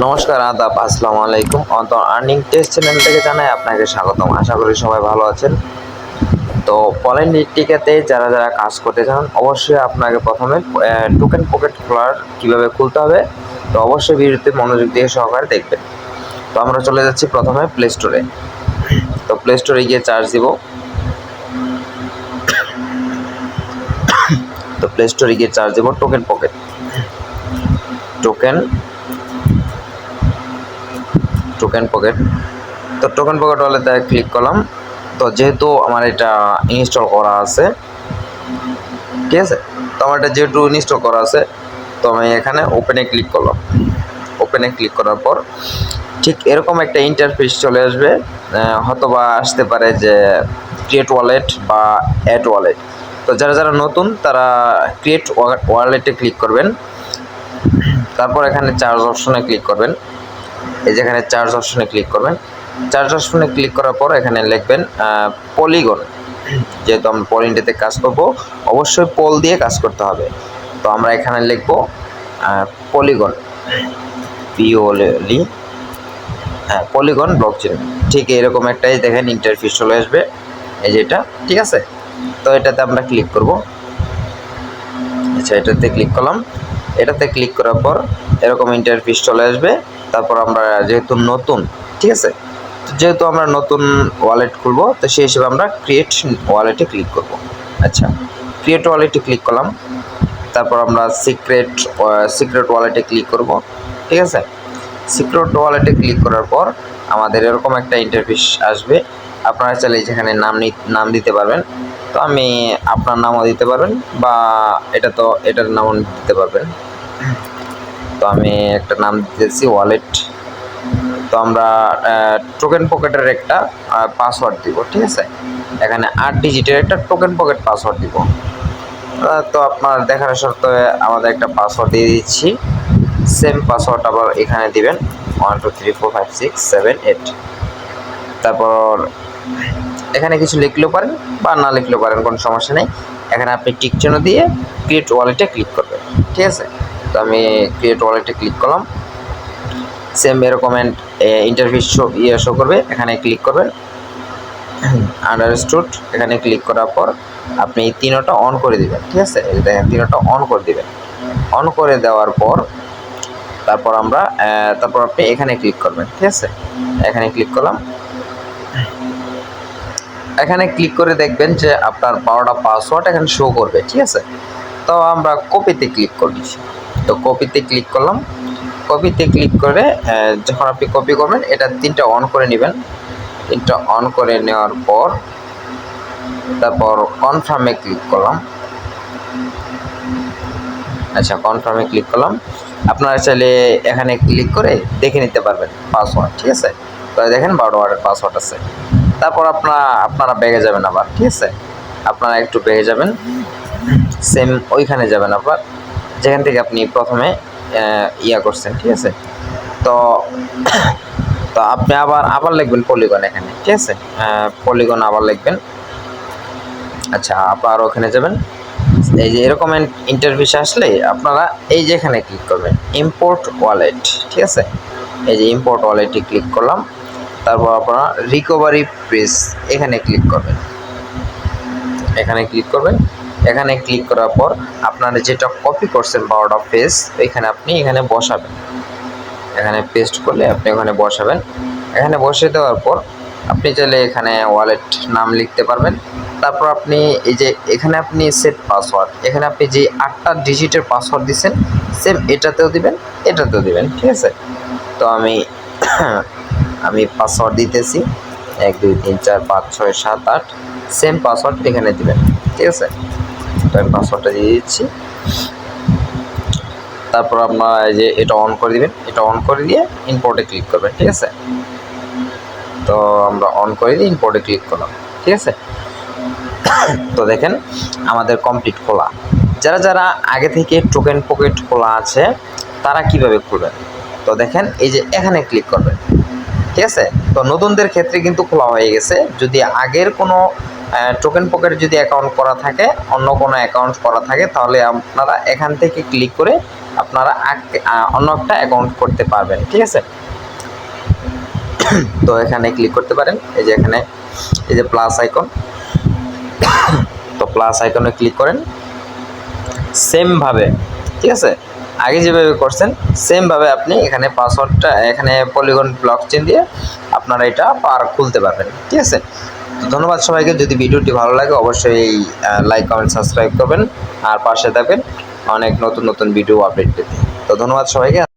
নমস্কার, আদাব, আসসালামু আলাইকুম। অন্তর আর্নিং টেস্ট চ্যানেল থেকে জানাই আপনাকে স্বাগতম। আশা করি সবাই ভালো আছেন। তো পলেন টিকাতে যারা যারা কাজ করতে চান অবশ্যই আপনাকে প্রথমে টোকেন পকেট খোলার কীভাবে খুলতে হবে, তো অবশ্যই ভিডিওতে মনোযোগ দিয়ে সহকারে দেখবেন। তো আমরা চলে যাচ্ছি প্রথমে প্লে স্টোরে। তো প্লে স্টোরে গিয়ে চার্জ দিব। তো প্লে স্টোরে গিয়ে চার্জ দেব টোকেন পকেট। টোকেন পকেট তো টোকেন পকেট ওয়ালেটে ক্লিক করলাম। তো যেহেতু আমার এটা ইনস্টল করা আছে, ঠিক আছে, তো আমার এটা যেহেতু ইনস্টল করা আছে, তো আমি এখানে ওপেনে ক্লিক করলাম। ওপেনে ক্লিক করার পর ঠিক এরকম একটা ইন্টারফেস চলে আসবে, হয়তোবা আসতে পারে যে ক্রিয়েট ওয়ালেট বা অ্যাড ওয়ালেট। তো যারা যারা নতুন তারা ক্রিয়েট ওয়ালেটে ক্লিক করবেন। তারপর এখানে চার্জ অপশনে ক্লিক করবেন। এই যেখানে চার্জ অপশনে ক্লিক করবেন। চার্জ অপশনে ক্লিক করার পর এখানে লিখবেন পলিগন। যেহেতু আমরা পলিন্ডেতে কাজ করব, অবশ্যই পোল দিয়ে কাজ করতে হবে। তো আমরা এখানে লিখব পলিগন, পিওলি, পলিগন ব্লকচেন। ঠিক এরকম একটাই দেখেন ইন্টারফেস চলে আসবে, এই যেটা, ঠিক আছে। তো এটাতে আমরা ক্লিক করব। আচ্ছা, এটাতে ক্লিক করলাম। এটাতে ক্লিক করার পর এরকম ইন্টারফেস চলে আসবে। তারপর আমরা যেহেতু নতুন, ঠিক আছে, যেহেতু আমরা নতুন ওয়ালেট খুলবো, তো সেই হিসেবে আমরা ক্রিয়েট ওয়ালেটে ক্লিক করব। আচ্ছা, ক্রিয়েট ওয়ালেটে ক্লিক করলাম। তারপর আমরা সিক্রেট ওয়ালেটে ক্লিক করব, ঠিক আছে। সিক্রেট ওয়ালেটে ক্লিক করার পর আমাদের এরকম একটা ইন্টারফেস আসবে। আপনারা চাইলে যেখানে নাম দিতে পারবেন। তো আমি আপনার নামও দিতে পারবেন, বা এটার নামও দিতে পারবেন। তো আমি একটা নাম দিতেছি ওয়ালেট। তো আমরা টোকেন পকেটের একটা পাসওয়ার্ড দিব, ঠিক আছে। এখানে 8 ডিজিটের একটা টোকেন পকেট পাসওয়ার্ড দিব। তো আপনার দেখার শর্তে আমাদের একটা পাসওয়ার্ড দিয়ে দিচ্ছি। সেম পাসওয়ার্ড আবার এখানে দিবেন, 1 2 3 4 5 6 7 8। তারপর এখানে কিছু লিখলেও পারেন বা না লিখলেও পারেন, কোনো সমস্যা নেই। এখানে আপনি টিক চিহ্ন দিয়ে ক্রিয়েট ওয়ালেটে ক্লিক করবেন, ঠিক আছে। তো আমি ক্রিয়েট ওয়ালেটে ক্লিক করলাম। সেম এরকম ইন্টারফেস শো করবে, এখানে ক্লিক করবেন। আন্ডারস্টুড, এখানে ক্লিক করার পর আপনি এই তিনটা অন করে দিবেন, ঠিক আছে। এই দেখেন তিনটা অন করে দিবেন। অন করে দেওয়ার পর তারপর আপনি এখানে ক্লিক করবেন, ঠিক আছে। এখানে ক্লিক করলাম। এখানে ক্লিক করে দেখবেন যে আপনার 12টা পাসওয়ার্ড এখানে শো করবে, ঠিক আছে। তো আমরা কপিতে ক্লিক করি। তো কপিতে ক্লিক করলাম। কপিতে ক্লিক করে যখন আপনি কপি করবেন, এটা 3টা অন করে নেবেন। 3টা অন করে নেওয়ার পর তারপর কনফার্মে ক্লিক করলাম। আচ্ছা, কনফার্মে ক্লিক করলাম। আপনারা চাইলে এখানে ক্লিক করে দেখে নিতে পারবেন পাসওয়ার্ড, ঠিক আছে। তো দেখেন 12 ওয়ার্ডের পাসওয়ার্ড আছে। তারপর আপনারা ব্যাগে যাবেন আবার, ঠিক আছে। আপনারা একটু ব্যাগে যাবেন, সেম ওইখানে যাবেন আবার যেখান থেকে আপনি প্রথমে করছেন, ঠিক আছে। তো তো আপনি আবার লিখবেন পলিগন এখানে, ঠিক আছে। পলিগন আবার লিখবেন। আচ্ছা, আবার ওখানে যাবেন। এই যে এরকম ইন্টারফেস আসলে আপনারা এই যে এখানে ক্লিক করবেন ইম্পোর্ট ওয়ালেট, ঠিক আছে। এই যে ইম্পোর্ট ওয়ালেটে ক্লিক করলাম। তারপর আপনারা রিকভারি প্রেস এখানে ক্লিক করবেন। এখানে ক্লিক করবেন। এখানে ক্লিক করার পর আপনারা যেটা কপি করছেন 12টা পেজ, এখানে বসাবেন। এখানে পেস্ট করলে আপনি ওখানে বসাবেন। এখানে বসে দেওয়ার পর আপনি চাইলে এখানে ওয়ালেট নাম লিখতে পারবেন। তারপর আপনি এই যে এখানে আপনি সেট পাসওয়ার্ড, এখানে আপনি যে 8টা ডিজিটের পাসওয়ার্ড দিচ্ছেন সেম এটাতেও দিবেন, এটাতেও দিবেন, ঠিক আছে। তো আমি পাসওয়ার্ড দিতেছি 1 2 3 4 5 6 7 8, সেম পাসওয়ার্ড এখানে দিবেন, ঠিক আছে। তো আমি পাসওয়ার্ডটা দিয়ে দিচ্ছি। তারপর আপনারা এই যে এটা অন করে দিবেন। এটা অন করে দিয়ে ইম্পোর্টে ক্লিক করবেন, ঠিক আছে। তো আমরা অন করে দিয়ে ইম্পোর্টে ক্লিক করলাম, ঠিক আছে। তো দেখেন আমাদের কমপ্লিট খোলা। যারা যারা আগে থেকে টোকেন পকেট খোলা আছে তারা কিভাবে খুলবেন, তো দেখেন এই যে এখানে ক্লিক করবেন, ঠিক আছে। তো নতুনদের ক্ষেত্রে কিন্তু খোলা হয়ে গেছে। যদি আগের কোনো টোকেন পকেটে যদি অ্যাকাউন্ট করা থাকে, অন্য কোনো অ্যাকাউন্ট করা থাকে, তাহলে আপনারা এখান থেকে ক্লিক করে আপনারা অন্য একটা অ্যাকাউন্ট করতে পারবেন। ঠিক আছে, তো এখানে ক্লিক করতে পারেন। এই যে এখানে এই যে প্লাস আইকন, তো প্লাস আইকনে ক্লিক করেন। সেমভাবে, ঠিক আছে, আগে যেভাবে করছেন সেমভাবে আপনি এখানে পাসওয়ার্ডটা, এখানে পলিগন ব্লকচেন দিয়ে আপনারা এটা খুলতে পারবেন। ঠিক আছে, তো ধন্যবাদ সবাইকে। যদি ভিডিওটি ভালো লাগে অবশ্যই লাইক, কমেন্ট, সাবস্ক্রাইব করবেন আর পাশে থাকবেন অনেক নতুন নতুন ভিডিও আপডেট পেতে। তো ধন্যবাদ সবাইকে।